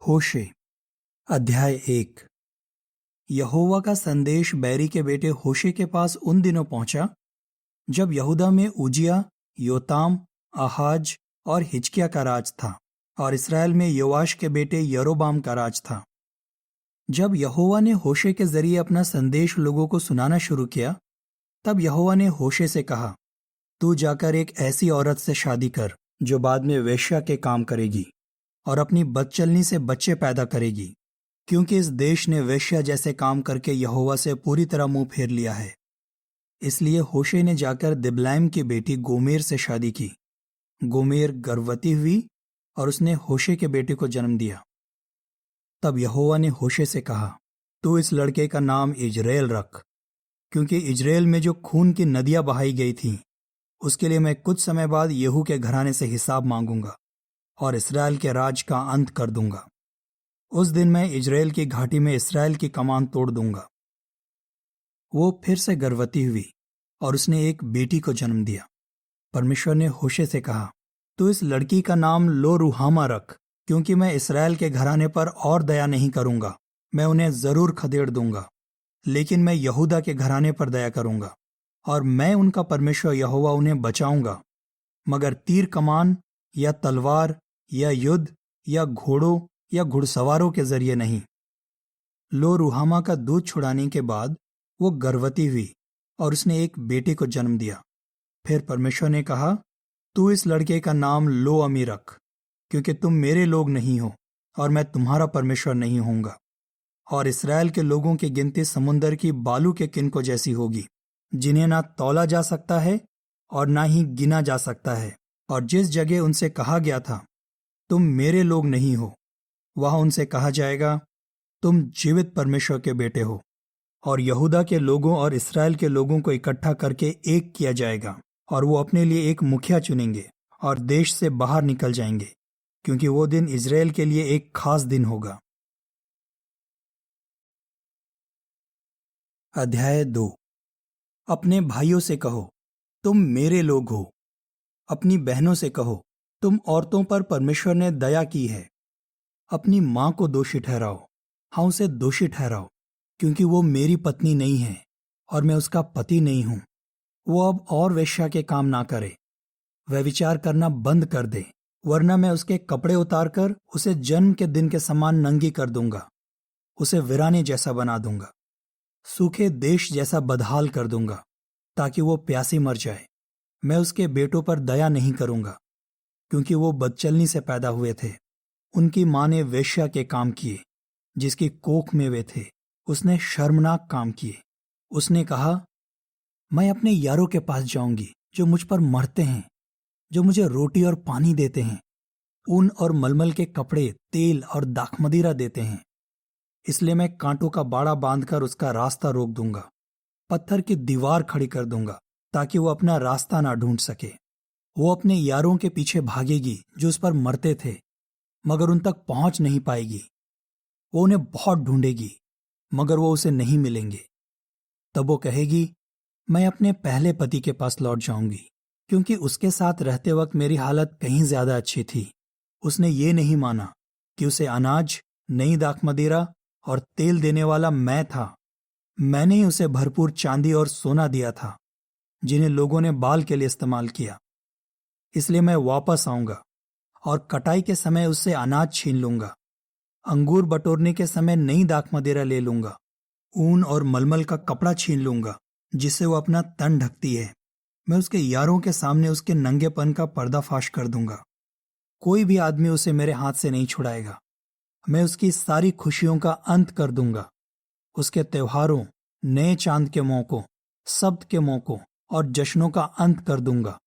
होशे अध्याय 1। यहोवा का संदेश बैरी के बेटे होशे के पास उन दिनों पहुंचा जब यहूदा में उजिया, योताम, आहाज और हिजकिया का राज था और इसराइल में योआश के बेटे यरोबाम का राज था। जब यहोवा ने होशे के जरिए अपना संदेश लोगों को सुनाना शुरू किया, तब यहोवा ने होशे से कहा, तू जाकर एक ऐसी औरत से शादी कर जो बाद में वेश्या के काम करेगी और अपनी बदचलनी से बच्चे पैदा करेगी, क्योंकि इस देश ने वेश्या जैसे काम करके यहोवा से पूरी तरह मुंह फेर लिया है। इसलिए होशे ने जाकर दिबलैम की बेटी गोमेर से शादी की। गोमेर गर्भवती हुई और उसने होशे के बेटे को जन्म दिया। तब यहोवा ने होशे से कहा, तू इस लड़के का नाम इजराएल रख, क्योंकि इजराएल में जो खून की नदियां बहाई गई थीं, उसके लिए मैं कुछ समय बाद यहू के घराने से हिसाब मांगूंगा और इसराइल के राज का अंत कर दूंगा। उस दिन मैं इजराएल की घाटी में इसराइल की कमान तोड़ दूंगा। वो फिर से गर्भवती हुई और उसने एक बेटी को जन्म दिया। परमेश्वर ने होशे से कहा, तू इस लड़की का नाम लो रुहामा रख, क्योंकि मैं इसराइल के घराने पर और दया नहीं करूंगा। मैं उन्हें जरूर खदेड़ दूंगा, लेकिन मैं यहूदा के घराने पर दया करूंगा और मैं उनका परमेश्वर यहोवा उन्हें बचाऊंगा, मगर तीर कमान या तलवार या युद्ध या घोड़ों या घुड़सवारों के जरिए नहीं। लो रुहामा का दूध छुड़ाने के बाद वो गर्भवती हुई और उसने एक बेटे को जन्म दिया। फिर परमेश्वर ने कहा, तू इस लड़के का नाम लो अमी रख, क्योंकि तुम मेरे लोग नहीं हो और मैं तुम्हारा परमेश्वर नहीं होऊंगा। और इसराइल के लोगों की गिनती समुंदर की बालू के किनको जैसी होगी, जिन्हें ना तौला जा सकता है और ना ही गिना जा सकता है। और जिस जगह उनसे कहा गया था, तुम मेरे लोग नहीं हो, वहां उनसे कहा जाएगा, तुम जीवित परमेश्वर के बेटे हो। और यहूदा के लोगों और इसराइल के लोगों को इकट्ठा करके एक किया जाएगा और वो अपने लिए एक मुखिया चुनेंगे और देश से बाहर निकल जाएंगे, क्योंकि वो दिन इजराइल के लिए एक खास दिन होगा। अध्याय 2। अपने भाइयों से कहो, तुम मेरे लोग हो। अपनी बहनों से कहो, तुम औरतों पर परमेश्वर ने दया की है। अपनी मां को दोषी ठहराओ, हाँ उसे दोषी ठहराओ, क्योंकि वो मेरी पत्नी नहीं है और मैं उसका पति नहीं हूं। वो अब और वेश्या के काम ना करे, वह विचार करना बंद कर दे, वरना मैं उसके कपड़े उतारकर उसे जन्म के दिन के समान नंगी कर दूंगा, उसे वीराने जैसा बना दूंगा, सूखे देश जैसा बदहाल कर दूंगा, ताकि वो प्यासी मर जाए। मैं उसके बेटों पर दया नहीं करूंगा, क्योंकि वो बदचलनी से पैदा हुए थे। उनकी मां ने वेश्या के काम किए, जिसकी कोख में वे थे। उसने शर्मनाक काम किए। उसने कहा, मैं अपने यारों के पास जाऊंगी जो मुझ पर मरते हैं, जो मुझे रोटी और पानी देते हैं, ऊन और मलमल के कपड़े, तेल और दाखमदीरा देते हैं। इसलिए मैं कांटों का बाड़ा बांधकर उसका रास्ता रोक दूंगा, पत्थर की दीवार खड़ी कर दूंगा, ताकि वो अपना रास्ता ना ढूंढ सके। वो अपने यारों के पीछे भागेगी जो उस पर मरते थे, मगर उन तक पहुंच नहीं पाएगी। वो उन्हें बहुत ढूंढेगी, मगर वो उसे नहीं मिलेंगे। तब वो कहेगी, मैं अपने पहले पति के पास लौट जाऊंगी, क्योंकि उसके साथ रहते वक्त मेरी हालत कहीं ज्यादा अच्छी थी। उसने ये नहीं माना कि उसे अनाज, नई दाखमदीरा और तेल देने वाला मैं था। मैंने ही उसे भरपूर चांदी और सोना दिया था, जिन्हें लोगों ने बाल के लिए इस्तेमाल किया। इसलिए मैं वापस आऊंगा और कटाई के समय उससे अनाज छीन लूंगा, अंगूर बटोरने के समय नई दाखमदीरा ले लूंगा, ऊन और मलमल का कपड़ा छीन लूंगा जिससे वो अपना तन ढकती है। मैं उसके यारों के सामने उसके नंगेपन का पर्दाफाश कर दूंगा। कोई भी आदमी उसे मेरे हाथ से नहीं छुड़ाएगा। मैं उसकी सारी खुशियों का अंत कर दूंगा, उसके त्योहारों, नए चांद के मौकों, सब्त के मौकों और जश्नों का अंत कर दूंगा।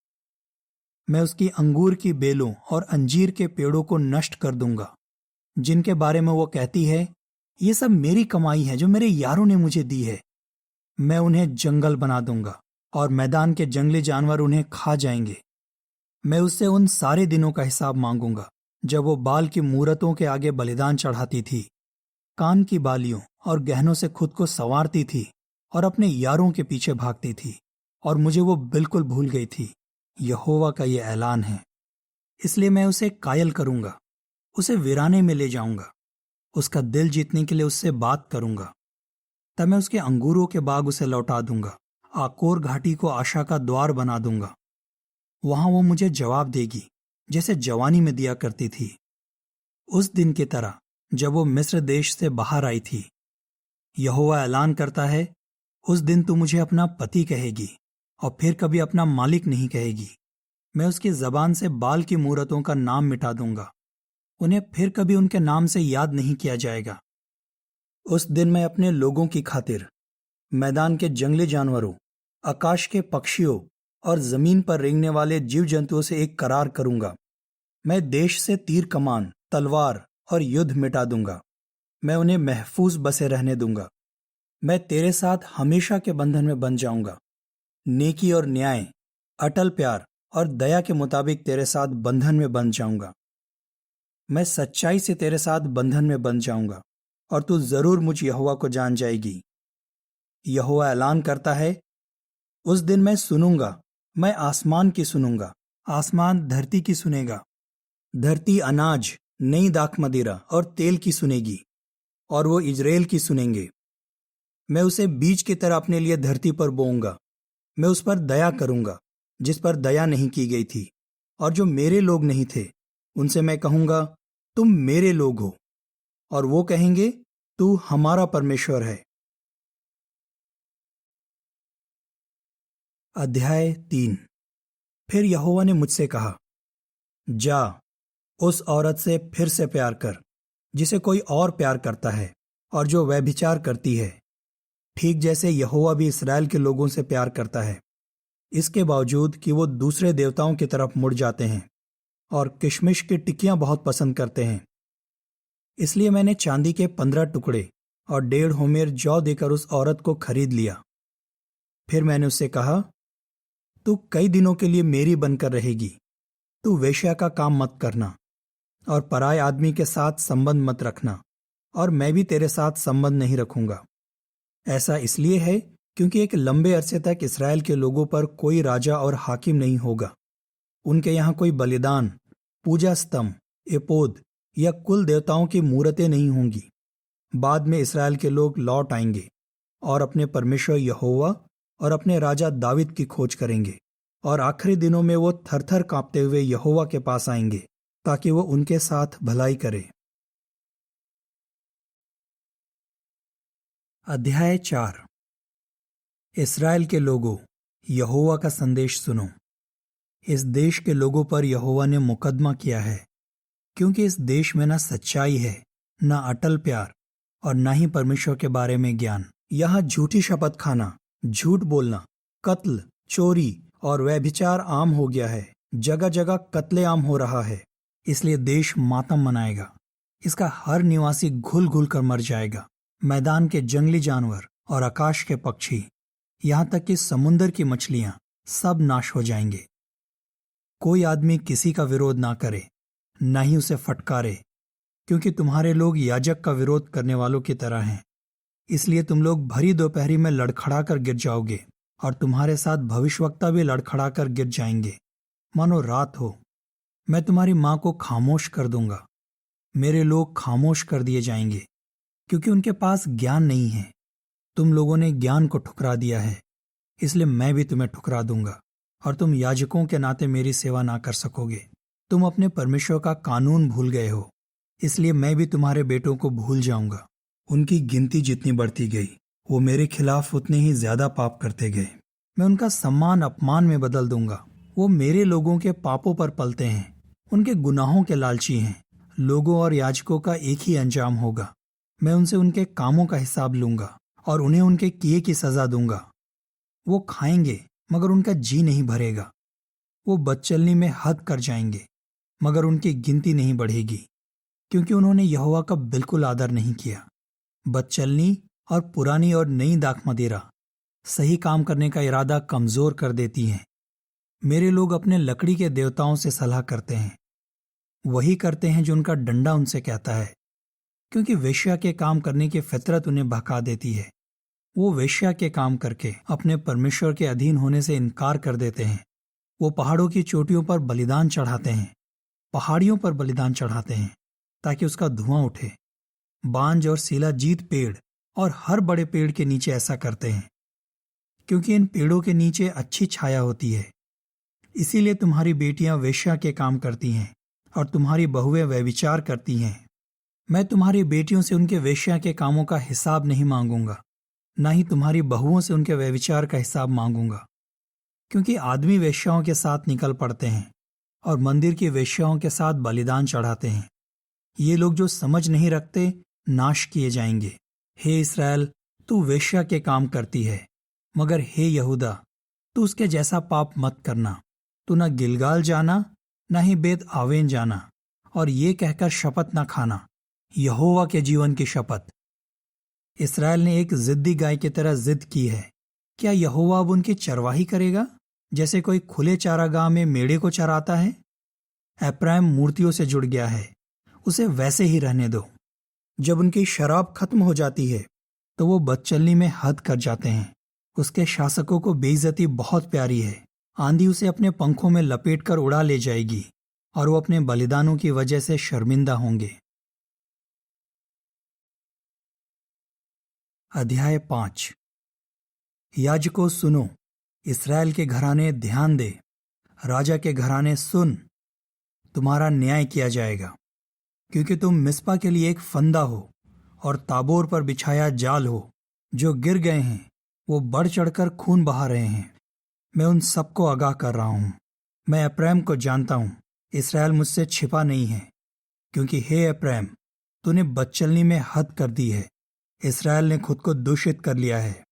मैं उसकी अंगूर की बेलों और अंजीर के पेड़ों को नष्ट कर दूंगा, जिनके बारे में वो कहती है, ये सब मेरी कमाई है जो मेरे यारों ने मुझे दी है। मैं उन्हें जंगल बना दूंगा और मैदान के जंगली जानवर उन्हें खा जाएंगे। मैं उससे उन सारे दिनों का हिसाब मांगूंगा जब वो बाल की मूरतों के आगे बलिदान चढ़ाती थी, कान की बालियों और गहनों से खुद को संवारती थी और अपने यारों के पीछे भागती थी, और मुझे वो बिल्कुल भूल गई थी। यहोवा का ये ऐलान है। इसलिए मैं उसे कायल करूंगा, उसे वीराने में ले जाऊंगा उसका दिल जीतने के लिए उससे बात करूंगा। तब मैं उसके अंगूरों के बाग उसे लौटा दूंगा, आकोर घाटी को आशा का द्वार बना दूंगा। वहां वो मुझे जवाब देगी जैसे जवानी में दिया करती थी, उस दिन की तरह जब वो मिस्र देश से बाहर आई थी। यहोवा ऐलान करता है, उस दिन तू मुझे अपना पति कहेगी और फिर कभी अपना मालिक नहीं कहेगी। मैं उसकी जबान से बाल की मूरतों का नाम मिटा दूंगा, उन्हें फिर कभी उनके नाम से याद नहीं किया जाएगा। उस दिन मैं अपने लोगों की खातिर मैदान के जंगली जानवरों, आकाश के पक्षियों और जमीन पर रेंगने वाले जीव जंतुओं से एक करार करूंगा। मैं देश से तीर कमान, तलवार और युद्ध मिटा दूंगा। मैं उन्हें महफूज बसे रहने दूंगा। मैं तेरे साथ हमेशा के बंधन में बंध जाऊंगा। नेकी और न्याय, अटल प्यार और दया के मुताबिक तेरे साथ बंधन में बंध जाऊंगा। मैं सच्चाई से तेरे साथ बंधन में बंध जाऊंगा और तू जरूर मुझ यहोवा को जान जाएगी। यहोवा ऐलान करता है, उस दिन मैं सुनूंगा, मैं आसमान की सुनूंगा, आसमान धरती की सुनेगा। धरती अनाज, नई दाख मदिरा और तेल की सुनेगी और वो इजराइल की सुनेंगे। मैं उसे बीज की तरह अपने लिए धरती पर बोऊंगा। मैं उस पर दया करूंगा जिस पर दया नहीं की गई थी, और जो मेरे लोग नहीं थे उनसे मैं कहूंगा, तुम मेरे लोग हो, और वो कहेंगे, तू हमारा परमेश्वर है। अध्याय 3। फिर यहोवा ने मुझसे कहा, जा, उस औरत से फिर से प्यार कर जिसे कोई और प्यार करता है और जो व्यभिचार करती है, ठीक जैसे यहोवा भी इसराइल के लोगों से प्यार करता है, इसके बावजूद कि वो दूसरे देवताओं की तरफ मुड़ जाते हैं और किशमिश की टिक्कियां बहुत पसंद करते हैं। इसलिए मैंने चांदी के 15 टुकड़े और 1.5 होमेर जौ देकर उस औरत को खरीद लिया। फिर मैंने उससे कहा, तू कई दिनों के लिए मेरी बनकर रहेगी। तू वेश्या का काम मत करना और पराये आदमी के साथ संबंध मत रखना, और मैं भी तेरे साथ संबंध नहीं रखूंगा। ऐसा इसलिए है क्योंकि एक लंबे अरसे तक इसराइल के लोगों पर कोई राजा और हाकिम नहीं होगा। उनके यहाँ कोई बलिदान, पूजा स्तंभ, एपोद या कुल देवताओं की मूर्तें नहीं होंगी। बाद में इसराइल के लोग लौट आएंगे और अपने परमेश्वर यहोवा और अपने राजा दाविद की खोज करेंगे, और आखिरी दिनों में वो थरथर कांपते हुए यहोवा के पास आएंगे ताकि वो उनके साथ भलाई करे। अध्याय 4। इस्राएल के लोगों, यहोवा का संदेश सुनो। इस देश के लोगों पर यहोवा ने मुकदमा किया है, क्योंकि इस देश में ना सच्चाई है, ना अटल प्यार और ना ही परमेश्वर के बारे में ज्ञान। यहाँ झूठी शपथ खाना, झूठ बोलना, कत्ल, चोरी और व्यभिचार आम हो गया है। जगह जगह कत्लेआम हो रहा है। इसलिए देश मातम मनाएगा। इसका हर निवासी घुल घुल कर मर जाएगा। मैदान के जंगली जानवर और आकाश के पक्षी, यहाँ तक कि समुंदर की मछलियां, सब नाश हो जाएंगे। कोई आदमी किसी का विरोध ना करे, ना ही उसे फटकारे, क्योंकि तुम्हारे लोग याजक का विरोध करने वालों की तरह हैं। इसलिए तुम लोग भरी दोपहरी में लड़खड़ा कर गिर जाओगे, और तुम्हारे साथ भविष्यवक्ता भी लड़खड़ा कर गिर जाएंगे, मानो रात हो। मैं तुम्हारी माँ को खामोश कर दूंगा। मेरे लोग खामोश कर दिए जाएंगे, क्योंकि उनके पास ज्ञान नहीं है। तुम लोगों ने ज्ञान को ठुकरा दिया है, इसलिए मैं भी तुम्हें ठुकरा दूंगा, और तुम याजकों के नाते मेरी सेवा ना कर सकोगे। तुम अपने परमेश्वर का कानून भूल गए हो, इसलिए मैं भी तुम्हारे बेटों को भूल जाऊंगा। उनकी गिनती जितनी बढ़ती गई, वो मेरे खिलाफ उतने ही ज्यादा पाप करते गए। मैं उनका सम्मान अपमान में बदल दूंगा। वो मेरे लोगों के पापों पर पलते हैं, उनके गुनाहों के लालची हैं। लोगों और याजकों का एक ही अंजाम होगा। मैं उनसे उनके कामों का हिसाब लूंगा और उन्हें उनके किए की सजा दूंगा। वो खाएंगे मगर उनका जी नहीं भरेगा। वो बदचलनी में हद कर जाएंगे, मगर उनकी गिनती नहीं बढ़ेगी, क्योंकि उन्होंने यहोवा का बिल्कुल आदर नहीं किया। बदचलनी और पुरानी और नई दाख मदिरा सही काम करने का इरादा कमजोर कर देती हैं। मेरे लोग अपने लकड़ी के देवताओं से सलाह करते हैं। वही करते हैं जो उनका डंडा उनसे कहता है, क्योंकि वेश्या के काम करने की फितरत उन्हें भड़का देती है। वो वेश्या के काम करके अपने परमेश्वर के अधीन होने से इनकार कर देते हैं। वो पहाड़ों की चोटियों पर बलिदान चढ़ाते हैं, पहाड़ियों पर बलिदान चढ़ाते हैं, ताकि उसका धुआं उठे। बांज और शिलाजीत पेड़ और हर बड़े पेड़ के नीचे ऐसा करते हैं, क्योंकि इन पेड़ों के नीचे अच्छी छाया होती है। इसीलिए तुम्हारी बेटियां वेश्या के काम करती हैं और तुम्हारी बहुएं व्यभिचार करती हैं। मैं तुम्हारी बेटियों से उनके वेश्या के कामों का हिसाब नहीं मांगूंगा, न ही तुम्हारी बहुओं से उनके व्यभिचार का हिसाब मांगूंगा, क्योंकि आदमी वेश्याओं के साथ निकल पड़ते हैं और मंदिर की वेश्याओं के साथ बलिदान चढ़ाते हैं। ये लोग जो समझ नहीं रखते नाश किए जाएंगे। हे इस्राएल, तू वेश्या के काम करती है, मगर हे यहूदा, तू उसके जैसा पाप मत करना। तू न गिलगाल जाना, न ही बेत आवेन जाना, और ये कहकर शपथ न खाना, यहोवा के जीवन की शपथ। इस्राएल ने एक जिद्दी गाय की तरह जिद की है। क्या यहोवा अब उनकी चरवाही करेगा, जैसे कोई खुले चारागाह में मेढ़े को चराता है? एप्रैम मूर्तियों से जुड़ गया है, उसे वैसे ही रहने दो। जब उनकी शराब खत्म हो जाती है तो वो बदचलनी में हद कर जाते हैं। उसके शासकों को बेइज्जती बहुत प्यारी है। आंधी उसे अपने पंखों में लपेट कर उड़ा ले जाएगी और वो अपने बलिदानों की वजह से शर्मिंदा होंगे। अध्याय 5। याजकों सुनो, इस्राएल के घराने ध्यान दे, राजा के घराने सुन, तुम्हारा न्याय किया जाएगा, क्योंकि तुम मिस्पा के लिए एक फंदा हो और ताबोर पर बिछाया जाल हो। जो गिर गए हैं वो बढ़ चढ़कर खून बहा रहे हैं। मैं उन सबको आगाह कर रहा हूं। मैं एप्रैम को जानता हूं, इस्राएल मुझसे छिपा नहीं है, क्योंकि हे एप्रैम, तूने बदचलनी में हद कर दी है। इस्राएल ने खुद को दूषित कर लिया है।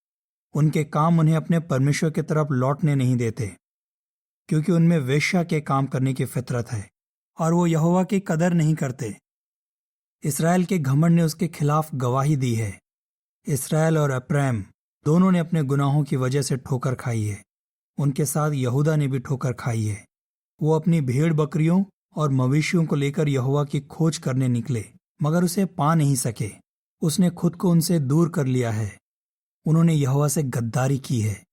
उनके काम उन्हें अपने परमेश्वर की तरफ लौटने नहीं देते, क्योंकि उनमें वेश्या के काम करने की फितरत है और वो यहोवा की कदर नहीं करते। इस्राएल के घमंड ने उसके खिलाफ गवाही दी है। इस्राएल और एप्रैम दोनों ने अपने गुनाहों की वजह से ठोकर खाई है। उनके साथ यहूदा ने भी ठोकर खाई है। वो अपनी भेड़ बकरियों और मवेशियों को लेकर यहोवा की खोज करने निकले, मगर उसे पा नहीं सके। उसने खुद को उनसे दूर कर लिया है। उन्होंने यहोवा से गद्दारी की है,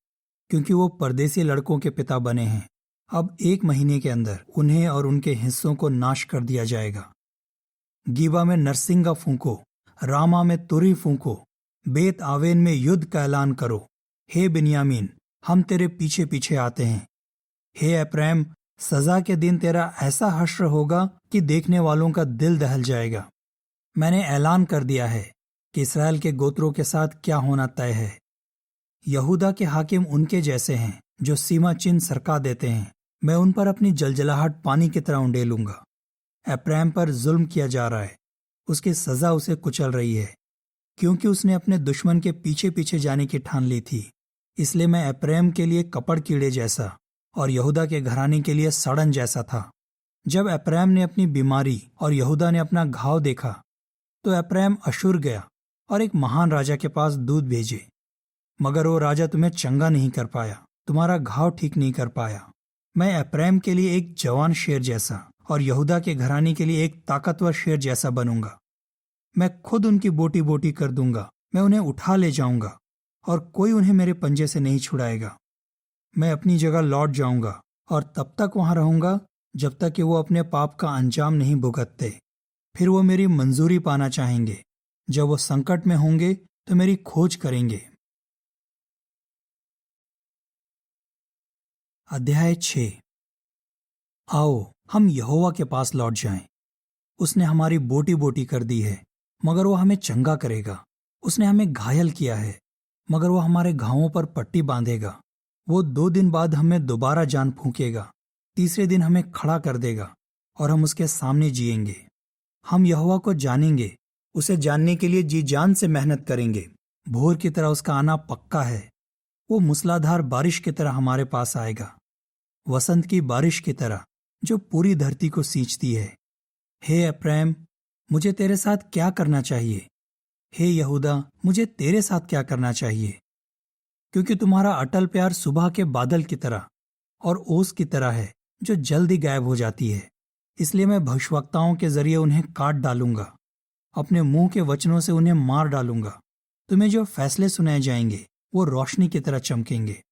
क्योंकि वो परदेसी लड़कों के पिता बने हैं। अब 1 महीने के अंदर उन्हें और उनके हिस्सों को नाश कर दिया जाएगा। गीबा में नरसिंगा फूंको, रामा में तुरी फूंको, बेत आवेन में युद्ध का ऐलान करो। हे बिन्यामीन, हम तेरे पीछे पीछे आते हैं। हे एप्रैम, सजा के दिन तेरा ऐसा हश्र होगा कि देखने वालों का दिल दहल जाएगा। मैंने ऐलान कर दिया है कि इस्राएल के गोत्रों के साथ क्या होना तय है। यहूदा के हाकिम उनके जैसे हैं जो सीमा चिन्ह सरका देते हैं। मैं उन पर अपनी जलजलाहट पानी की तरह उंडेलूंगा। एप्रैम पर जुल्म किया जा रहा है, उसकी सजा उसे कुचल रही है, क्योंकि उसने अपने दुश्मन के पीछे पीछे जाने की ठान ली थी। इसलिए मैं एप्रैम के लिए कपड़ कीड़े जैसा और यहूदा के घराने के लिए सड़न जैसा था। जब एप्रैम ने अपनी बीमारी और यहूदा ने अपना घाव देखा, तो एप्रैम अशूर गया और एक महान राजा के पास दूत भेजे, मगर वो राजा तुम्हें चंगा नहीं कर पाया, तुम्हारा घाव ठीक नहीं कर पाया। मैं एप्रैम के लिए एक जवान शेर जैसा और यहूदा के घराने के लिए एक ताकतवर शेर जैसा बनूंगा। मैं खुद उनकी बोटी बोटी कर दूंगा। मैं उन्हें उठा ले जाऊंगा और कोई उन्हें मेरे पंजे से नहीं छुड़ाएगा। मैं अपनी जगह लौट जाऊंगा और तब तक वहां रहूंगा जब तक कि वो अपने पाप का अंजाम नहीं भुगतते। फिर वो मेरी मंजूरी पाना चाहेंगे। जब वो संकट में होंगे तो मेरी खोज करेंगे। अध्याय 6। आओ, हम यहोवा के पास लौट जाएं। उसने हमारी बोटी बोटी कर दी है, मगर वो हमें चंगा करेगा। उसने हमें घायल किया है, मगर वो हमारे घावों पर पट्टी बांधेगा। वो 2 दिन बाद हमें दोबारा जान फूंकेगा, तीसरे दिन हमें खड़ा कर देगा और हम उसके सामने जिएंगे। हम यहोवा को जानेंगे, उसे जानने के लिए जी जान से मेहनत करेंगे। भोर की तरह उसका आना पक्का है। वो मूसलाधार बारिश की तरह हमारे पास आएगा, वसंत की बारिश की तरह जो पूरी धरती को सींचती है। हे एप्रैम, मुझे तेरे साथ क्या करना चाहिए? हे यहूदा, मुझे तेरे साथ क्या करना चाहिए? क्योंकि तुम्हारा अटल प्यार सुबह के बादल की तरह और ओस की तरह है जो जल्दी गायब हो जाती है। इसलिए मैं भविष्यवक्ताओं के जरिए उन्हें काट डालूंगा, अपने मुंह के वचनों से उन्हें मार डालूंगा। तुम्हें जो फैसले सुनाए जाएंगे वो रोशनी की तरह चमकेंगे।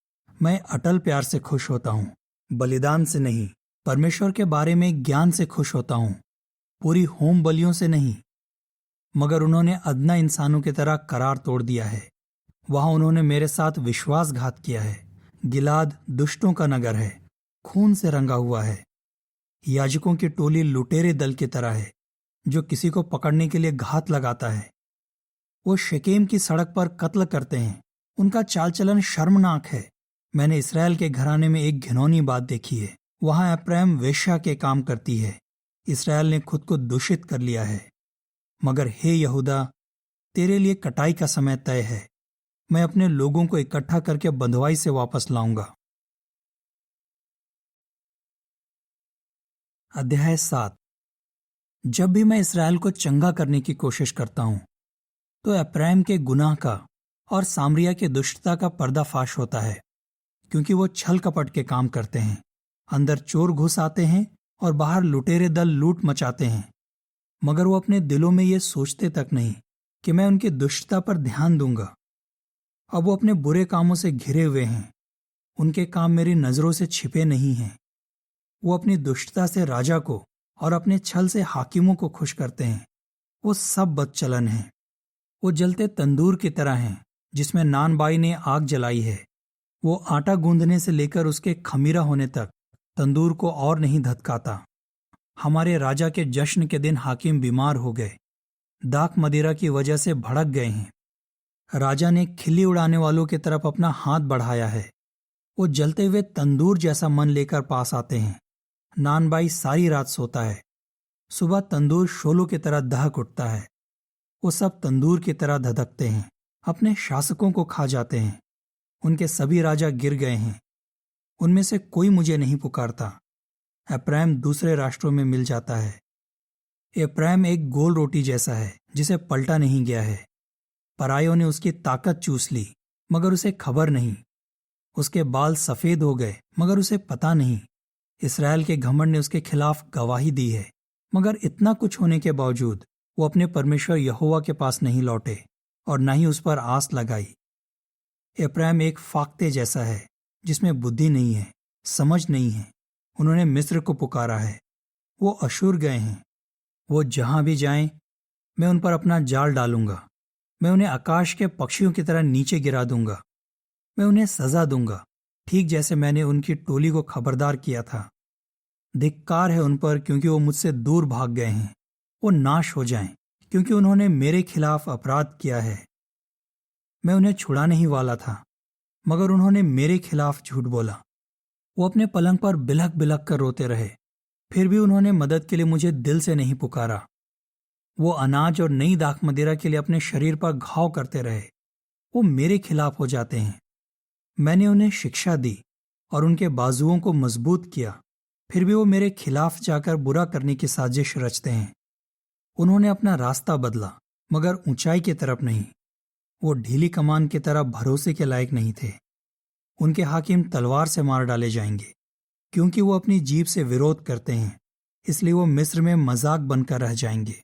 मैं अटल प्यार से खुश होता हूँ, बलिदान से नहीं। परमेश्वर के बारे में ज्ञान से खुश होता हूँ, पूरी होम बलियों से नहीं। मगर उन्होंने अदना इंसानों की तरह करार तोड़ दिया है। वहां उन्होंने मेरे साथ विश्वासघात किया है। गिलाद दुष्टों का नगर है, खून से रंगा हुआ है। याजकों की टोली लुटेरे दल की तरह है, जो किसी को पकड़ने के लिए घात लगाता है। वो शेकेम की सड़क पर कत्ल करते हैं। उनका चाल चलन शर्मनाक है। मैंने इसराइल के घराने में एक घिनौनी बात देखी है। वहां एप्रैम वेश्या के काम करती है। इसराइल ने खुद को दूषित कर लिया है। मगर हे यहूदा, तेरे लिए कटाई का समय तय है। मैं अपने लोगों को इकट्ठा करके बंधुआई से वापस लाऊंगा। अध्याय 7। जब भी मैं इसराइल को चंगा करने की कोशिश करता हूं, तो एप्रैम के गुनाह का और सामरिया की दुष्टता का पर्दाफाश होता है, क्योंकि वो छल कपट के काम करते हैं। अंदर चोर घुस आते हैं और बाहर लुटेरे दल लूट मचाते हैं। मगर वो अपने दिलों में ये सोचते तक नहीं कि मैं उनकी दुष्टता पर ध्यान दूंगा। अब वो अपने बुरे कामों से घिरे हुए हैं। उनके काम मेरी नजरों से छिपे नहीं हैं। वो अपनी दुष्टता से राजा को और अपने छल से हाकिमों को खुश करते हैं। वो सब बदचलन हैं। वो जलते तंदूर की तरह हैं, जिसमें नानबाई ने आग जलाई है। वो आटा गूंदने से लेकर उसके खमीरा होने तक तंदूर को और नहीं धधकाता। हमारे राजा के जश्न के दिन हाकिम बीमार हो गए, दाख मदिरा की वजह से भड़क गए हैं। राजा ने खिल्ली उड़ाने वालों की तरफ अपना हाथ बढ़ाया है। वो जलते हुए तंदूर जैसा मन लेकर पास आते हैं। नानबाई सारी रात सोता है। सुबह तंदूर शोलों की तरह दहक उठता है। वो सब तंदूर की तरह धधकते हैं, अपने शासकों को खा जाते हैं। उनके सभी राजा गिर गए हैं। उनमें से कोई मुझे नहीं पुकारता। एप्रैम दूसरे राष्ट्रों में मिल जाता है। एप्रैम एक गोल रोटी जैसा है, जिसे पलटा नहीं गया है। परायों ने उसकी ताकत चूस ली, मगर उसे खबर नहीं। उसके बाल सफेद हो गए, मगर उसे पता नहीं। इसराइल के घमंड ने उसके खिलाफ गवाही दी है, मगर इतना कुछ होने के बावजूद वो अपने परमेश्वर यहोवा के पास नहीं लौटे और न ही उस पर आस लगाई। एप्रैम एक फाख्ते जैसा है, जिसमें बुद्धि नहीं है, समझ नहीं है। उन्होंने मिस्र को पुकारा है, वो अशूर गए हैं। वो जहां भी जाएं, मैं उन पर अपना जाल डालूंगा। मैं उन्हें आकाश के पक्षियों की तरह नीचे गिरा दूंगा। मैं उन्हें सजा दूंगा, ठीक जैसे मैंने उनकी टोली को खबरदार किया था। धिक्कार है उन पर, क्योंकि वो मुझसे दूर भाग गए हैं। वो नाश हो जाएं, क्योंकि उन्होंने मेरे खिलाफ अपराध किया है। मैं उन्हें छुड़ाने ही वाला था, मगर उन्होंने मेरे खिलाफ झूठ बोला। वो अपने पलंग पर बिलख बिलख कर रोते रहे, फिर भी उन्होंने मदद के लिए मुझे दिल से नहीं पुकारा। वो अनाज और नई दाख मदिरा के लिए अपने शरीर पर घाव करते रहे। वो मेरे खिलाफ हो जाते हैं। मैंने उन्हें शिक्षा दी और उनके बाजुओं को मजबूत किया, फिर भी वो मेरे खिलाफ जाकर बुरा करने की साजिश रचते हैं। उन्होंने अपना रास्ता बदला, मगर ऊंचाई की तरफ नहीं। वो ढीली कमान की तरह भरोसे के लायक नहीं थे। उनके हाकिम तलवार से मार डाले जाएंगे, क्योंकि वो अपनी जीभ से विरोध करते हैं। इसलिए वो मिस्र में मजाक बनकर रह जाएंगे।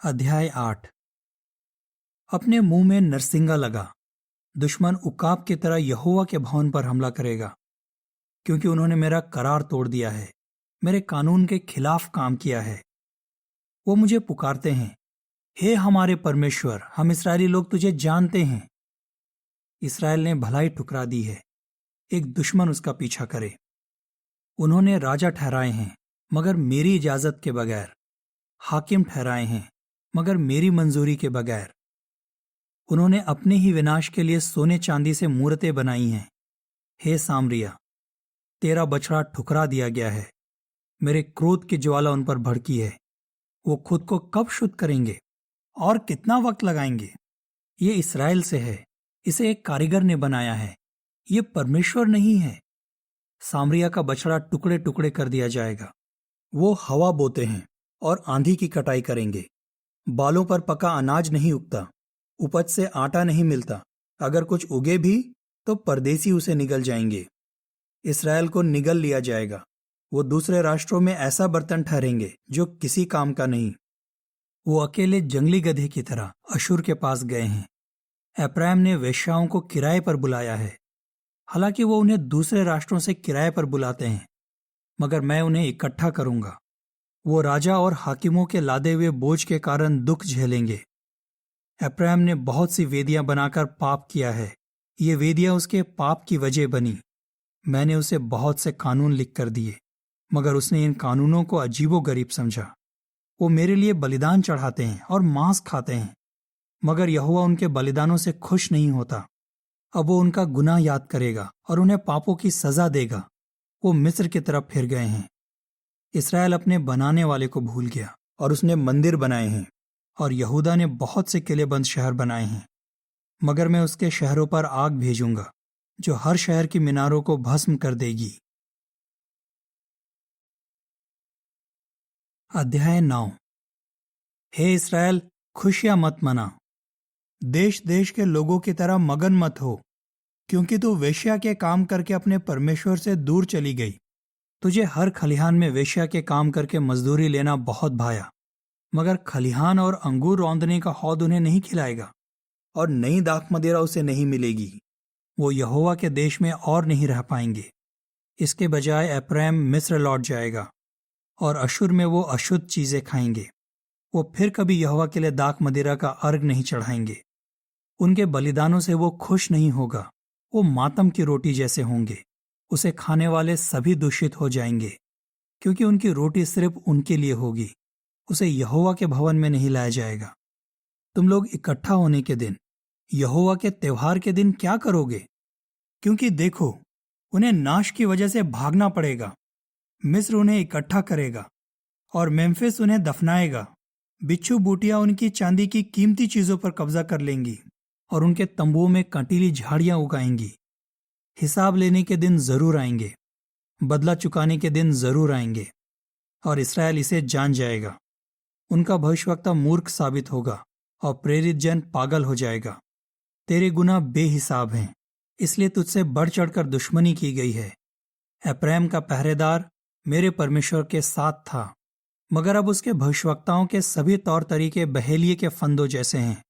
अध्याय 8। अपने मुंह में नरसिंगा लगा। दुश्मन उकाब की तरह यहोवा के भवन पर हमला करेगा, क्योंकि उन्होंने मेरा करार तोड़ दिया है, मेरे कानून के खिलाफ काम किया है। वो मुझे पुकारते हैं, हे हमारे परमेश्वर, हम इस्राएली लोग तुझे जानते हैं। इसराइल ने भलाई ठुकरा दी है, एक दुश्मन उसका पीछा करे। उन्होंने राजा ठहराए हैं, मगर मेरी इजाजत के बगैर। हाकिम ठहराए हैं, मगर मेरी मंजूरी के बगैर। उन्होंने अपने ही विनाश के लिए सोने चांदी से मूर्तें बनाई हैं। हे सामरिया, तेरा बछड़ा ठुकरा दिया गया है। मेरे क्रोध की ज्वाला उन पर भड़की है। वो खुद को कब शुद्ध करेंगे और कितना वक्त लगाएंगे? ये इस्राएल से है, इसे एक कारीगर ने बनाया है, ये परमेश्वर नहीं है। सामरिया का बछड़ा टुकड़े टुकड़े कर दिया जाएगा। वो हवा बोते हैं और आंधी की कटाई करेंगे। बालों पर पका अनाज नहीं उगता, उपज से आटा नहीं मिलता। अगर कुछ उगे भी तो परदेसी उसे निगल जाएंगे। इसराइल को निगल लिया जाएगा। वो दूसरे राष्ट्रों में ऐसा बर्तन ठहरेंगे जो किसी काम का नहीं। वो अकेले जंगली गधे की तरह अशूर के पास गए हैं। एप्रैम ने वेश्याओं को किराए पर बुलाया है। हालांकि वो उन्हें दूसरे राष्ट्रों से किराए पर बुलाते हैं, मगर मैं उन्हें इकट्ठा करूंगा। वो राजा और हाकिमों के लादे हुए बोझ के कारण दुख झेलेंगे। अब्राहम ने बहुत सी वेदियां बनाकर पाप किया है। ये वेदियां उसके पाप की वजह बनी। मैंने उसे बहुत से कानून लिख कर दिए, मगर उसने इन कानूनों को अजीबोगरीब समझा। वो मेरे लिए बलिदान चढ़ाते हैं और मांस खाते हैं, मगर यहोवा उनके बलिदानों से खुश नहीं होता। अब वो उनका गुनाह याद करेगा और उन्हें पापों की सजा देगा। वो मिस्र की तरफ फिर गए हैं। इसराइल अपने बनाने वाले को भूल गया और उसने मंदिर बनाए हैं, और यहूदा ने बहुत से किलेबंद शहर बनाए हैं। मगर मैं उसके शहरों पर आग भेजूंगा जो हर शहर की मीनारों को भस्म कर देगी। अध्याय 9। हे इसराइल, खुशियां मत मना। देश देश के लोगों की तरह मगन मत हो, क्योंकि तू वेश्या के काम करके अपने परमेश्वर से दूर चली गई। तुझे हर खलिहान में वेश्या के काम करके मजदूरी लेना बहुत भाया, मगर खलिहान और अंगूर रौंदने का हौद उन्हें नहीं खिलाएगा, और नई दाख मदिरा उसे नहीं मिलेगी। वो यहोवा के देश में और नहीं रह पाएंगे। इसके बजाय एप्रैम मिस्र लौट जाएगा, और अशुर में वो अशुद्ध चीजें खाएंगे। वो फिर कभी यहोवा के लिए दाख मदिरा का अर्घ नहीं चढ़ाएंगे। उनके बलिदानों से वो खुश नहीं होगा। वो मातम की रोटी जैसे होंगे। उसे खाने वाले सभी दूषित हो जाएंगे, क्योंकि उनकी रोटी सिर्फ उनके लिए होगी। उसे यहोवा के भवन में नहीं लाया जाएगा। तुम लोग इकट्ठा होने के दिन, यहोवा के त्योहार के दिन क्या करोगे? क्योंकि देखो, उन्हें नाश की वजह से भागना पड़ेगा। मिस्र उन्हें इकट्ठा करेगा और मेम्फिस उन्हें दफनाएगा। बिच्छू बूटियां उनकी चांदी की कीमती चीजों पर कब्जा कर लेंगी और उनके तंबुओं में कंटीली झाड़ियां उगाएंगी। हिसाब लेने के दिन जरूर आएंगे, बदला चुकाने के दिन जरूर आएंगे, और इसराइल इसे जान जाएगा। उनका भविष्यवक्ता मूर्ख साबित होगा और प्रेरित जन पागल हो जाएगा। तेरे गुनाह बेहिसाब हैं, इसलिए तुझसे बढ़ चढ़कर दुश्मनी की गई है। एप्रैम का पहरेदार मेरे परमेश्वर के साथ था, मगर अब उसके भविष्यवक्ताओं के सभी तौर तरीके बहेलिए के फंदों जैसे हैं।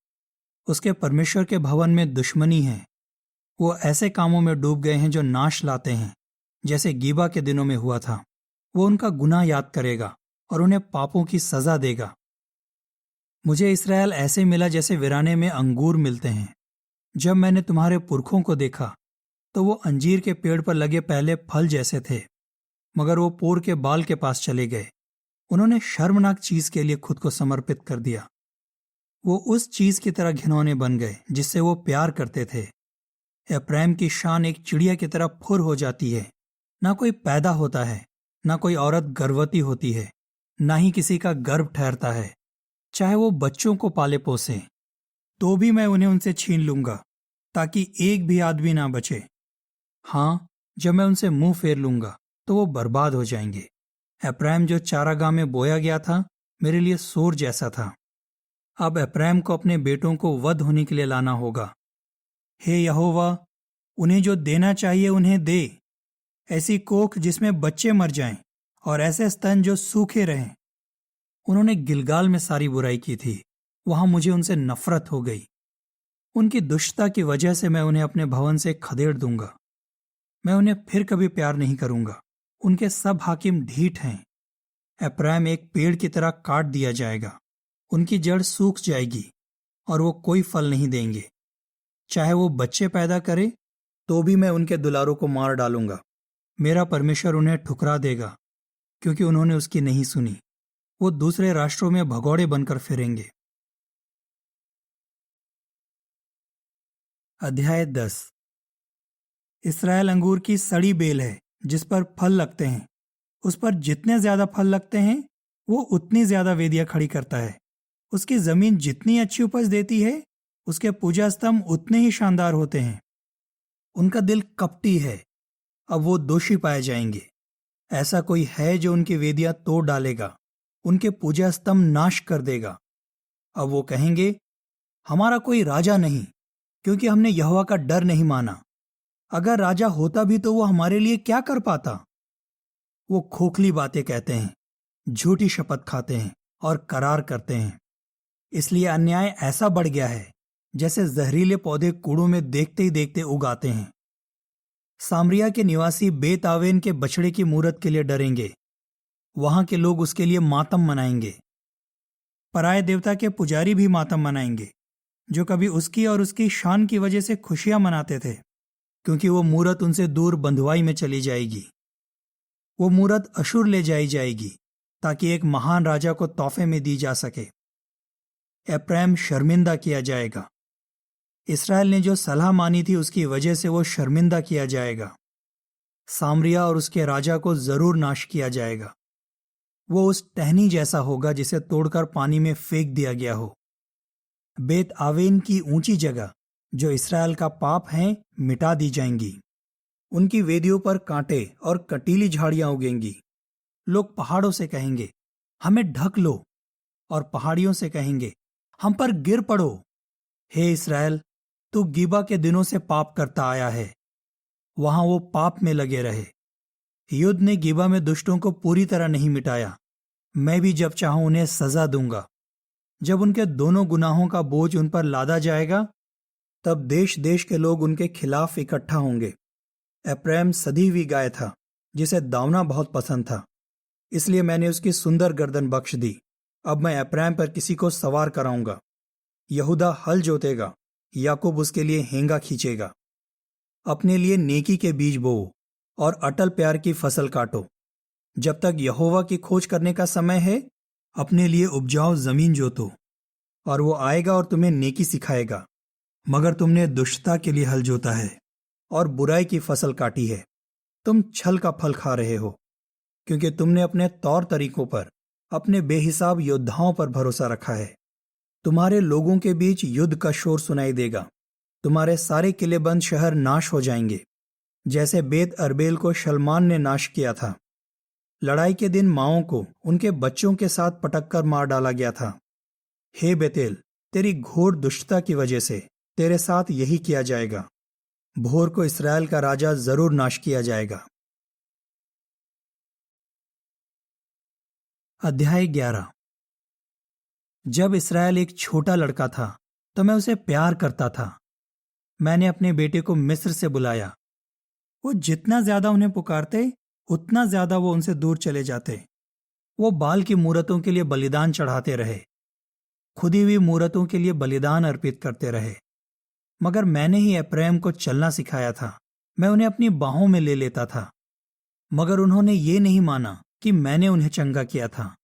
उसके परमेश्वर के भवन में दुश्मनी है। वो ऐसे कामों में डूब गए हैं जो नाश लाते हैं, जैसे गीबा के दिनों में हुआ था। वो उनका गुनाह याद करेगा और उन्हें पापों की सजा देगा। मुझे इसराइल ऐसे मिला जैसे वीराने में अंगूर मिलते हैं। जब मैंने तुम्हारे पुरखों को देखा तो वो अंजीर के पेड़ पर लगे पहले फल जैसे थे, मगर वो पोर के बाल के पास चले गए। उन्होंने शर्मनाक चीज के लिए खुद को समर्पित कर दिया। वो उस चीज की तरह घिनौने बन गए जिससे वो प्यार करते थे। एप्रैम की शान एक चिड़िया की तरह फुर हो जाती है। ना कोई पैदा होता है, ना कोई औरत गर्भवती होती है, ना ही किसी का गर्भ ठहरता है। चाहे वो बच्चों को पाले पोसे, तो भी मैं उन्हें उनसे छीन लूंगा, ताकि एक भी आदमी ना बचे। हाँ, जब मैं उनसे मुंह फेर लूंगा तो वो बर्बाद हो जाएंगे। एप्रैम जो चारागाह में बोया गया था, मेरे लिए सोर जैसा था। अब एप्रैम को अपने बेटों को वध होने के लिए लाना होगा। हे यहोवा, उन्हें जो देना चाहिए उन्हें दे। ऐसी कोख जिसमें बच्चे मर जाएं, और ऐसे स्तन जो सूखे रहें। उन्होंने गिलगाल में सारी बुराई की थी, वहां मुझे उनसे नफरत हो गई। उनकी दुष्टता की वजह से मैं उन्हें अपने भवन से खदेड़ दूंगा। मैं उन्हें फिर कभी प्यार नहीं करूंगा। उनके सब हाकिम ढीठ हैं। एप्रैम एक पेड़ की तरह काट दिया जाएगा। उनकी जड़ सूख जाएगी और वो कोई फल नहीं देंगे। चाहे वो बच्चे पैदा करे, तो भी मैं उनके दुलारों को मार डालूंगा। मेरा परमेश्वर उन्हें ठुकरा देगा, क्योंकि उन्होंने उसकी नहीं सुनी। वो दूसरे राष्ट्रों में भगौड़े बनकर फिरेंगे। अध्याय 10। इसराइल अंगूर की सड़ी बेल है जिस पर फल लगते हैं। उस पर जितने ज्यादा फल लगते हैं, वो उतनी ज्यादा वेदियां खड़ी करता है। उसकी जमीन जितनी अच्छी उपज देती है, उसके पूजा स्तंभ उतने ही शानदार होते हैं। उनका दिल कपटी है, अब वो दोषी पाए जाएंगे। ऐसा कोई है जो उनकी वेदियां तोड़ डालेगा, उनके पूजा स्तंभ नाश कर देगा। अब वो कहेंगे, हमारा कोई राजा नहीं, क्योंकि हमने यहोवा का डर नहीं माना। अगर राजा होता भी तो वो हमारे लिए क्या कर पाता? वो खोखली बातें कहते हैं, झूठी शपथ खाते हैं और करार करते हैं। इसलिए अन्याय ऐसा बढ़ गया है जैसे जहरीले पौधे कूड़ों में देखते ही देखते उगाते हैं। सामरिया के निवासी बेतावेन के बछड़े की मूरत के लिए डरेंगे। वहां के लोग उसके लिए मातम मनाएंगे। पराये देवता के पुजारी भी मातम मनाएंगे, जो कभी उसकी और उसकी शान की वजह से खुशियां मनाते थे, क्योंकि वो मूरत उनसे दूर बंधुआई में चली जाएगी। वो मूरत अशुर ले जाई जाएगी ताकि एक महान राजा को तोहफे में दी जा सके। एप्रैम शर्मिंदा किया जाएगा। इसराइल ने जो सलाह मानी थी उसकी वजह से वो शर्मिंदा किया जाएगा। सामरिया और उसके राजा को जरूर नाश किया जाएगा। वो उस टहनी जैसा होगा जिसे तोड़कर पानी में फेंक दिया गया हो। बेत आवेन की ऊंची जगह जो इसराइल का पाप है मिटा दी जाएंगी। उनकी वेदियों पर कांटे और कटीली झाड़ियां उगेंगी। लोग पहाड़ों से कहेंगे, हमें ढक लो, और पहाड़ियों से कहेंगे, हम पर गिर पड़ो। हे इसराइल, तू गिबा के दिनों से पाप करता आया है। वहां वो पाप में लगे रहे। युद्ध ने गिबा में दुष्टों को पूरी तरह नहीं मिटाया। मैं भी जब चाहूं उन्हें सजा दूंगा। जब उनके दोनों गुनाहों का बोझ उन पर लादा जाएगा, तब देश देश के लोग उनके खिलाफ इकट्ठा होंगे। एप्रैम सधी हुई गाय था जिसे दावना बहुत पसंद था, इसलिए मैंने उसकी सुंदर गर्दन बख्श दी। अब मैं एप्रैम पर किसी को सवार कराऊंगा। यहूदा हल जोतेगा, याकूब उसके लिए हेंगा खींचेगा। अपने लिए नेकी के बीज बोओ और अटल प्यार की फसल काटो। जब तक यहोवा की खोज करने का समय है, अपने लिए उपजाऊ जमीन जोतो, और वो आएगा और तुम्हें नेकी सिखाएगा। मगर तुमने दुष्टता के लिए हल जोता है और बुराई की फसल काटी है। तुम छल का फल खा रहे हो, क्योंकि तुमने अपने तौर तरीकों पर, अपने बेहिसाब योद्धाओं पर भरोसा रखा है। तुम्हारे लोगों के बीच युद्ध का शोर सुनाई देगा। तुम्हारे सारे किलेबंद शहर नाश हो जाएंगे, जैसे बेत अरबेल को शलमान ने नाश किया था। लड़ाई के दिन माओं को उनके बच्चों के साथ पटककर मार डाला गया था। हे बेतेल, तेरी घोर दुष्टता की वजह से तेरे साथ यही किया जाएगा। भोर को इसराइल का राजा जरूर नाश किया जाएगा। अध्याय 11। जब इसराइल एक छोटा लड़का था तो मैं उसे प्यार करता था। मैंने अपने बेटे को मिस्र से बुलाया। वो जितना ज्यादा उन्हें पुकारते, उतना ज्यादा वो उनसे दूर चले जाते। वो बाल की मूरतों के लिए बलिदान चढ़ाते रहे, खुदी हुई मूरतों के लिए बलिदान अर्पित करते रहे। मगर मैंने ही एप्रैम को चलना सिखाया था। मैं उन्हें अपनी बाहों में ले लेता था, मगर उन्होंने ये नहीं माना कि मैंने उन्हें चंगा किया था।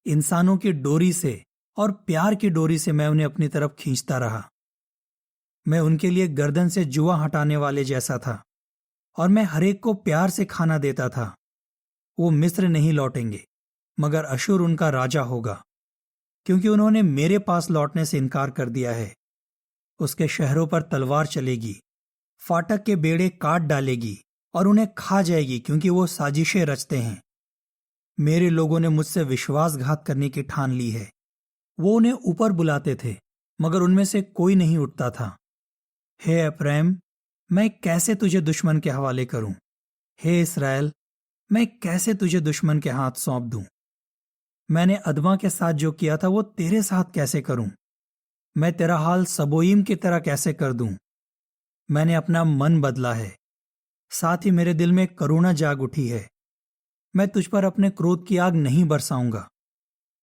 इंसानों की डोरी से और प्यार की डोरी से मैं उन्हें अपनी तरफ खींचता रहा। मैं उनके लिए गर्दन से जुआ हटाने वाले जैसा था, और मैं हरेक को प्यार से खाना देता था। वो मिस्र नहीं लौटेंगे, मगर अशुर उनका राजा होगा, क्योंकि उन्होंने मेरे पास लौटने से इनकार कर दिया है। उसके शहरों पर तलवार चलेगी, फाटक के बेड़े काट डालेगी और उन्हें खा जाएगी, क्योंकि वो साजिशें रचते हैं। मेरे लोगों ने मुझसे विश्वासघात करने की ठान ली है। वो उन्हें ऊपर बुलाते थे, मगर उनमें से कोई नहीं उठता था। हे एप्रैम, मैं कैसे तुझे दुश्मन के हवाले करूं? हे इसराइल, मैं कैसे तुझे दुश्मन के हाथ सौंप दूं? मैंने अदमा के साथ जो किया था वो तेरे साथ कैसे करूं? मैं तेरा हाल सबोईम की तरह कैसे कर दूं? मैंने अपना मन बदला है, साथ ही मेरे दिल में करुणा जाग उठी है। मैं तुझ पर अपने क्रोध की आग नहीं बरसाऊंगा।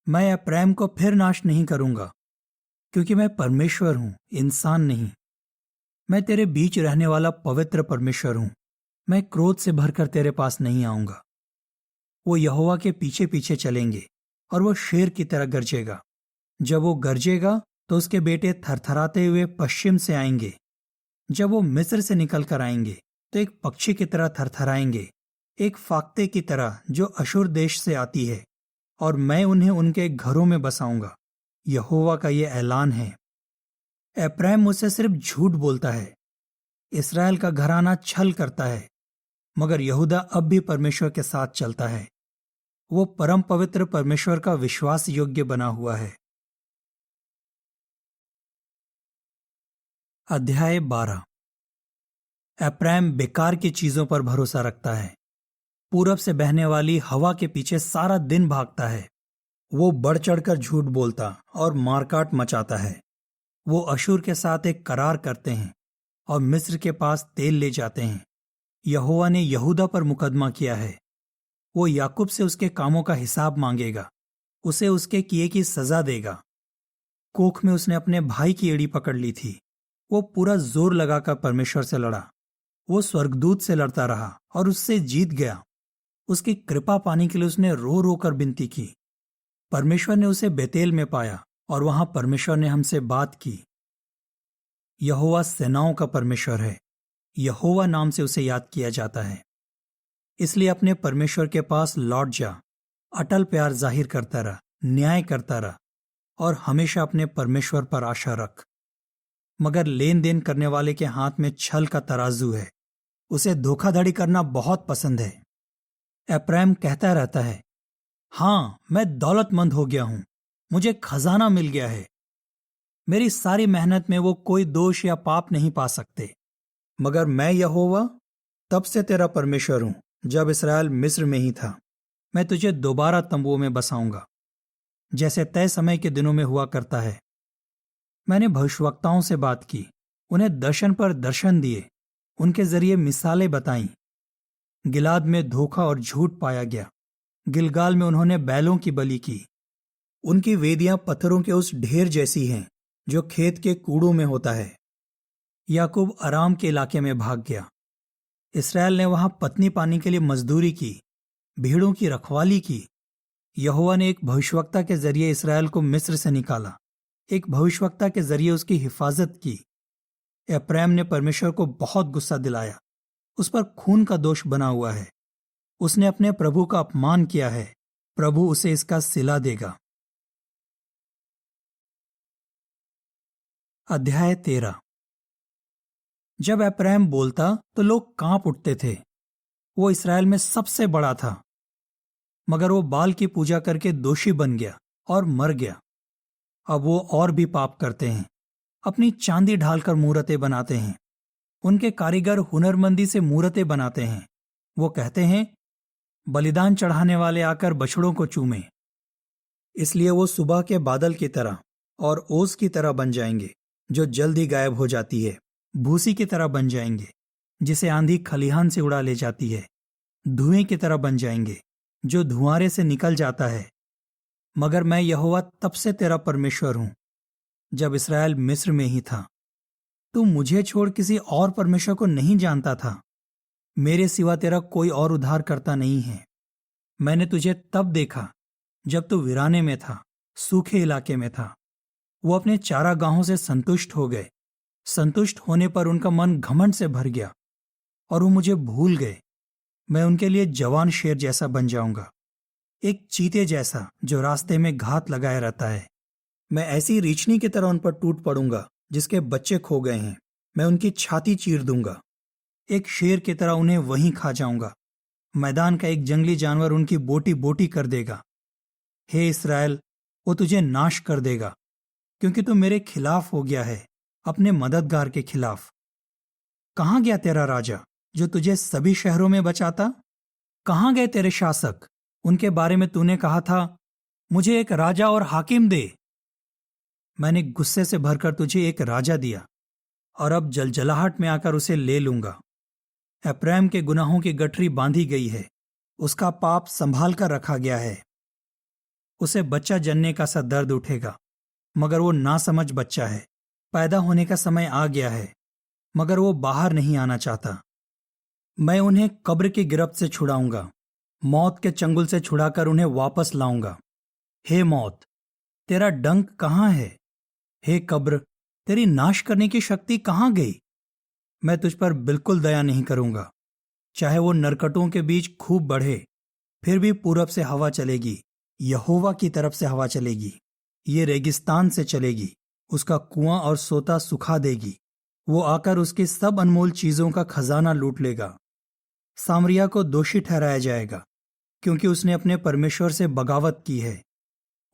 मैं एप्रैम को फिर नाश नहीं करूंगा, क्योंकि मैं परमेश्वर हूं, इंसान नहीं। मैं तेरे बीच रहने वाला पवित्र परमेश्वर हूं। मैं क्रोध से भरकर तेरे पास नहीं आऊंगा। वो यहोवा के पीछे पीछे चलेंगे और वो शेर की तरह गरजेगा। जब वो गरजेगा तो उसके बेटे थरथराते हुए पश्चिम से आएंगे। जब वो मिस्र से निकल कर आएंगे तो एक पक्षी की तरह थरथराएंगे, एक फाख्ते की तरह जो अशुर देश से आती है, और मैं उन्हें उनके घरों में बसाऊंगा। यहोवा का यह ऐलान है। एप्रैम मुझसे सिर्फ झूठ बोलता है, इसराइल का घराना छल करता है, मगर यहूदा अब भी परमेश्वर के साथ चलता है। वो परम पवित्र परमेश्वर का विश्वास योग्य बना हुआ है। अध्याय 12। एप्रैम बेकार की चीजों पर भरोसा रखता है। पूरब से बहने वाली हवा के पीछे सारा दिन भागता है। वो बढ़ चढ़कर झूठ बोलता और मारकाट मचाता है। वो अशूर के साथ एक करार करते हैं और मिस्र के पास तेल ले जाते हैं। यहोवा ने यहूदा पर मुकदमा किया है। वो याकूब से उसके कामों का हिसाब मांगेगा, उसे उसके किए की सजा देगा। कोख में उसने अपने भाई की एड़ी पकड़ ली थी। वो पूरा जोर लगाकर परमेश्वर से लड़ा। वो स्वर्गदूत से लड़ता रहा और उससे जीत गया। उसकी कृपा पाने के लिए उसने रो रो कर विनती की। परमेश्वर ने उसे बेतेल में पाया और वहां परमेश्वर ने हमसे बात की। यहोवा सेनाओं का परमेश्वर है, यहोवा नाम से उसे याद किया जाता है। इसलिए अपने परमेश्वर के पास लौट जा, अटल प्यार जाहिर करता रह, न्याय करता रह और हमेशा अपने परमेश्वर पर आशा रख। मगर लेन देन करने वाले के हाथ में छल का तराजू है, उसे धोखाधड़ी करना बहुत पसंद है। एप्रैम कहता रहता है, हां, मैं दौलतमंद हो गया हूं, मुझे खजाना मिल गया है। मेरी सारी मेहनत में वो कोई दोष या पाप नहीं पा सकते। मगर मैं यहोवा तब से तेरा परमेश्वर हूं, जब इस्राएल मिस्र में ही था। मैं तुझे दोबारा तंबुओं में बसाऊंगा, जैसे तय समय के दिनों में हुआ करता है। मैंने भविष्यवक्ताओं से बात की, उन्हें दर्शन पर दर्शन दिए, उनके जरिए मिसालें बताईं। गिलाद में धोखा और झूठ पाया गया। गिलगाल में उन्होंने बैलों की बलि की। उनकी वेदियां पत्थरों के उस ढेर जैसी हैं जो खेत के कूड़ों में होता है। याकूब अराम के इलाके में भाग गया। इसराइल ने वहां पत्नी पाने के लिए मजदूरी की, भीड़ों की रखवाली की। यहोवा ने एक भविष्यवक्ता के जरिए इसराइल को मिस्र से निकाला, एक भविष्यवक्ता के जरिए उसकी हिफाजत की। एप्रैम ने परमेश्वर को बहुत गुस्सा दिलाया, उस पर खून का दोष बना हुआ है। उसने अपने प्रभु का अपमान किया है, प्रभु उसे इसका सिला देगा। अध्याय 13। जब एप्रैम बोलता तो लोग कांप उठते थे। वो इसराइल में सबसे बड़ा था, मगर वो बाल की पूजा करके दोषी बन गया और मर गया। अब वो और भी पाप करते हैं, अपनी चांदी ढालकर मूरतें बनाते हैं। उनके कारीगर हुनरमंदी से मूरतें बनाते हैं। वो कहते हैं, बलिदान चढ़ाने वाले आकर बछड़ों को चूमे। इसलिए वो सुबह के बादल की तरह और ओस की तरह बन जाएंगे, जो जल्दी गायब हो जाती है। भूसी की तरह बन जाएंगे, जिसे आंधी खलिहान से उड़ा ले जाती है। धुएं की तरह बन जाएंगे, जो धुआंरे से निकल जाता है। मगर मैं यहोवा तब से तेरा परमेश्वर हूं, जब इसराइल मिस्र में ही था। तू मुझे छोड़ किसी और परमेश्वर को नहीं जानता था। मेरे सिवा तेरा कोई और उद्धार करता नहीं है। मैंने तुझे तब देखा जब तू वीराने में था, सूखे इलाके में था। वो अपने चारागाहों से संतुष्ट हो गए। संतुष्ट होने पर उनका मन घमंड से भर गया और वो मुझे भूल गए। मैं उनके लिए जवान शेर जैसा बन जाऊंगा, एक चीते जैसा जो रास्ते में घात लगाए रहता है। मैं ऐसी रीछनी की तरह उन पर टूट पड़ूंगा जिसके बच्चे खो गए हैं। मैं उनकी छाती चीर दूंगा, एक शेर की तरह उन्हें वहीं खा जाऊंगा। मैदान का एक जंगली जानवर उनकी बोटी बोटी कर देगा। हे इस्राएल, वो तुझे नाश कर देगा, क्योंकि तू मेरे खिलाफ हो गया है, अपने मददगार के खिलाफ। कहां गया तेरा राजा जो तुझे सभी शहरों में बचाता? कहां गए तेरे शासक? उनके बारे में तूने कहा था, मुझे एक राजा और हाकिम दे। मैंने गुस्से से भरकर तुझे एक राजा दिया और अब जलजलाहट में आकर उसे ले लूंगा। एप्रैम के गुनाहों की गठरी बांधी गई है, उसका पाप संभाल कर रखा गया है। उसे बच्चा जनने का सा दर्द उठेगा, मगर वो नासमझ बच्चा है। पैदा होने का समय आ गया है, मगर वो बाहर नहीं आना चाहता। मैं उन्हें कब्र की गिरफ्त से छुड़ाऊंगा, मौत के चंगुल से छुड़ाकर उन्हें वापस लाऊंगा। हे मौत, तेरा डंक कहां है? हे कब्र, तेरी नाश करने की शक्ति कहां गई? मैं तुझ पर बिल्कुल दया नहीं करूंगा। चाहे वो नरकटों के बीच खूब बढ़े, फिर भी पूरब से हवा चलेगी, यहोवा की तरफ से हवा चलेगी। ये रेगिस्तान से चलेगी, उसका कुआं और सोता सुखा देगी। वो आकर उसकी सब अनमोल चीजों का खजाना लूट लेगा। सामरिया को दोषी ठहराया जाएगा, क्योंकि उसने अपने परमेश्वर से बगावत की है।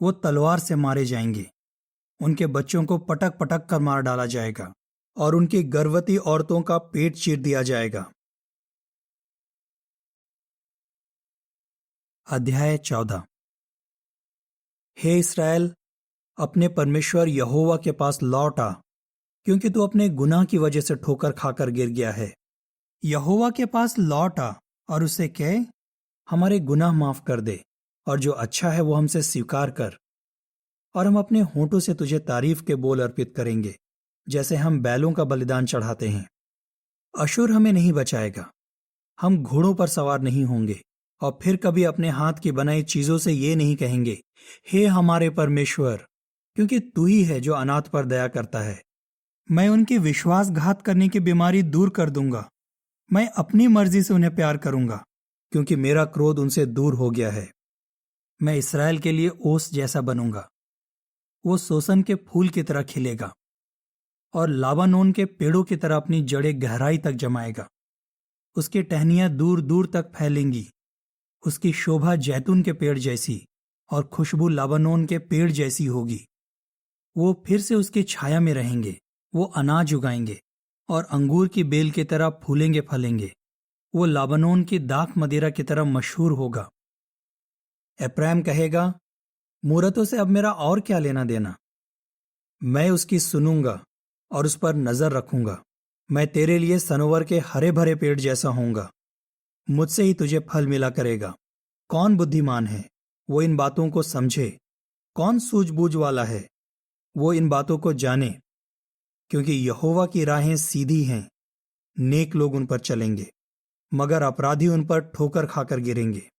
वो तलवार से मारे जाएंगे, उनके बच्चों को पटक पटक कर मार डाला जाएगा और उनकी गर्भवती औरतों का पेट चीर दिया जाएगा। अध्याय 14। हे इस्राएल, अपने परमेश्वर यहोवा के पास लौट आ, क्योंकि तू अपने गुनाह की वजह से ठोकर खाकर गिर गया है। यहोवा के पास लौट आ और उससे कह, हमारे गुनाह माफ कर दे और जो अच्छा है वो हमसे स्वीकार कर। और हम अपने होंठों से तुझे तारीफ के बोल अर्पित करेंगे, जैसे हम बैलों का बलिदान चढ़ाते हैं। अशुर हमें नहीं बचाएगा। हम घोड़ों पर सवार नहीं होंगे और फिर कभी अपने हाथ की बनाई चीजों से ये नहीं कहेंगे, हे हमारे परमेश्वर, क्योंकि तू ही है जो अनाथ पर दया करता है। मैं उनकी विश्वासघात करने की बीमारी दूर कर दूंगा। मैं अपनी मर्जी से उन्हें प्यार करूंगा, क्योंकि मेरा क्रोध उनसे दूर हो गया है। मैं इसराइल के लिए ओस जैसा बनूंगा। वो सोसन के फूल की तरह खिलेगा और लाबानोन के पेड़ों की तरह अपनी जड़ें गहराई तक जमाएगा। उसकी टहनियां दूर दूर तक फैलेंगी। उसकी शोभा जैतून के पेड़ जैसी और खुशबू लाबानोन के पेड़ जैसी होगी। वो फिर से उसकी छाया में रहेंगे। वो अनाज उगाएंगे और अंगूर की बेल की तरह फूलेंगे फलेंगे। वो लाबानोन की दाख मदिरा की तरह मशहूर होगा। एप्रैम कहेगा, मूरतों से अब मेरा और क्या लेना देना। मैं उसकी सुनूंगा और उस पर नजर रखूंगा। मैं तेरे लिए सनोवर के हरे भरे पेड़ जैसा होऊंगा। मुझसे ही तुझे फल मिला करेगा। कौन बुद्धिमान है, वो इन बातों को समझे। कौन सूझबूझ वाला है, वो इन बातों को जाने। क्योंकि यहोवा की राहें सीधी हैं, नेक लोग उन पर चलेंगे, मगर अपराधी उन पर ठोकर खाकर गिरेंगे।